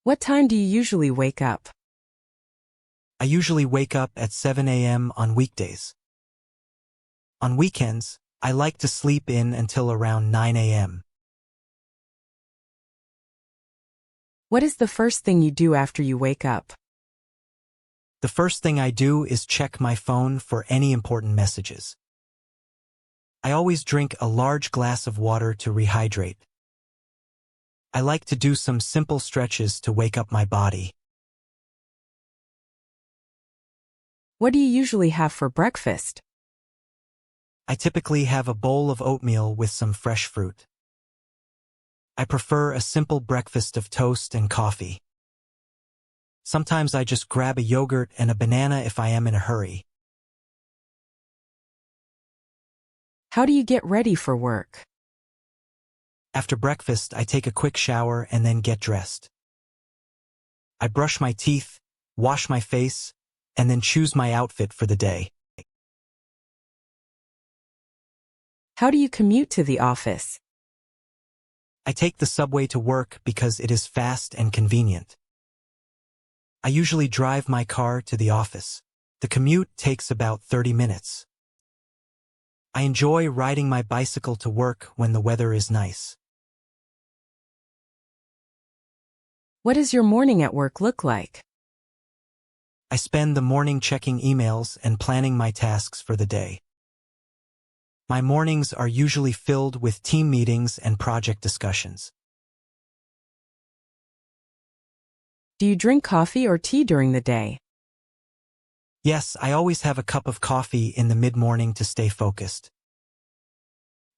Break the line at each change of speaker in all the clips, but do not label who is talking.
What time do you usually wake up?
I usually wake up at 7 a.m. on weekdays. On weekends, I like to sleep in until around 9 a.m.
What is the first thing you do after you wake up?
The first thing I do is check my phone for any important messages. I always drink a large glass of water to rehydrate. I like to do some simple stretches to wake up my body.
What do you usually have for breakfast?
I typically have a bowl of oatmeal with some fresh fruit. I prefer a simple breakfast of toast and coffee. Sometimes I just grab a yogurt and a banana if I am in a hurry.
How do you get ready for work?
After breakfast, I take a quick shower and then get dressed. I brush my teeth, wash my face, and then choose my outfit for the day.
How do you commute to the office?
I take the subway to work because it is fast and convenient. I usually drive my car to the office. The commute takes about 30 minutes. I enjoy riding my bicycle to work when the weather is nice.
What does your morning at work look like?
I spend the morning checking emails and planning my tasks for the day. My mornings are usually filled with team meetings and project discussions.
Do you drink coffee or tea during the day?
Yes, I always have a cup of coffee in the mid-morning to stay focused.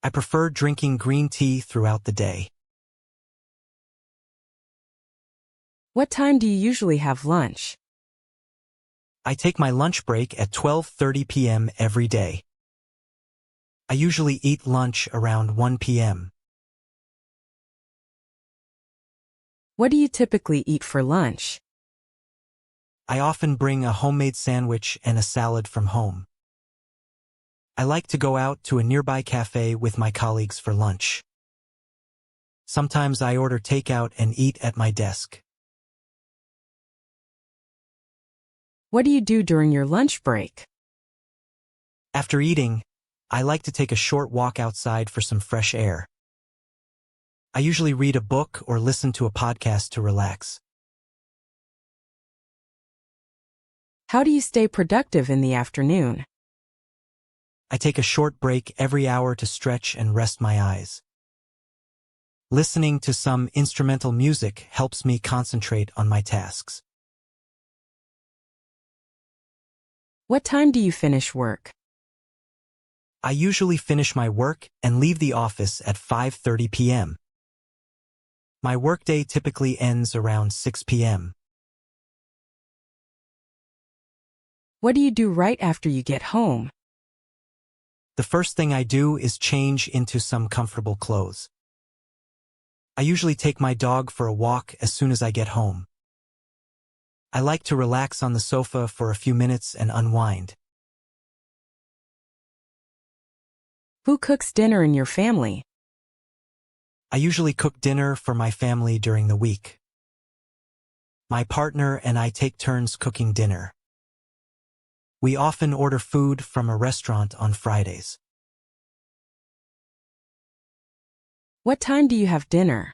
I prefer drinking green tea throughout the day.
What time do you usually have lunch?
I take my lunch break at 12:30 p.m. every day. I usually eat lunch around 1 p.m.
What do you typically eat for lunch?
I often bring a homemade sandwich and a salad from home. I like to go out to a nearby cafe with my colleagues for lunch. Sometimes I order takeout and eat at my desk.
What do you do during your lunch break?
After eating, I like to take a short walk outside for some fresh air. I usually read a book or listen to a podcast to relax.
How do you stay productive in the afternoon?
I take a short break every hour to stretch and rest my eyes. Listening to some instrumental music helps me concentrate on my tasks.
What time do you finish work?
I usually finish my work and leave the office at 5:30 p.m. My workday typically ends around 6 p.m.
What do you do right after you get home?
The first thing I do is change into some comfortable clothes. I usually take my dog for a walk as soon as I get home. I like to relax on the sofa for a few minutes and unwind.
Who cooks dinner in your family?
I usually cook dinner for my family during the week. My partner and I take turns cooking dinner. We often order food from a restaurant on Fridays.
What time do you have dinner?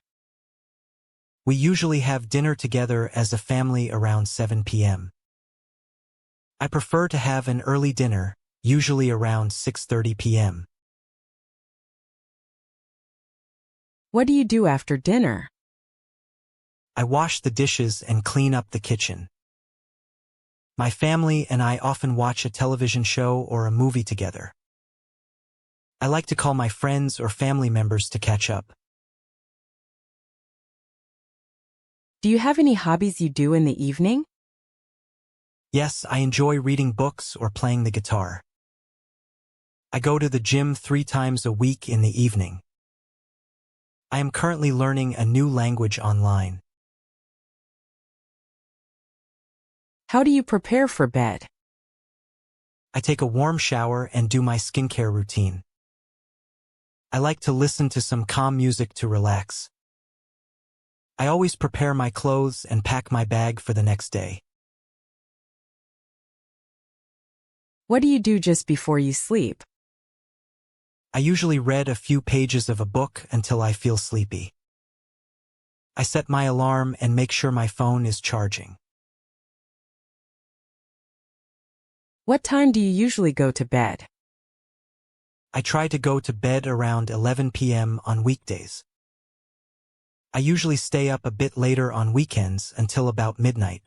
We usually have dinner together as a family around 7 p.m. I prefer to have an early dinner, usually around 6:30 p.m.
What do you do after dinner?
I wash the dishes and clean up the kitchen. My family and I often watch a television show or a movie together. I like to call my friends or family members to catch up.
Do you have any hobbies you do in the evening?
Yes, I enjoy reading books or playing the guitar. I go to the gym 3 times a week in the evening. I am currently learning a new language online.
How do you prepare for bed?
I take a warm shower and do my skincare routine. I like to listen to some calm music to relax. I always prepare my clothes and pack my bag for the next day.
What do you do just before you sleep?
I usually read a few pages of a book until I feel sleepy. I set my alarm and make sure my phone is charging.
What time do you usually go to bed?
I try to go to bed around 11 p.m. on weekdays. I usually stay up a bit later on weekends until about midnight.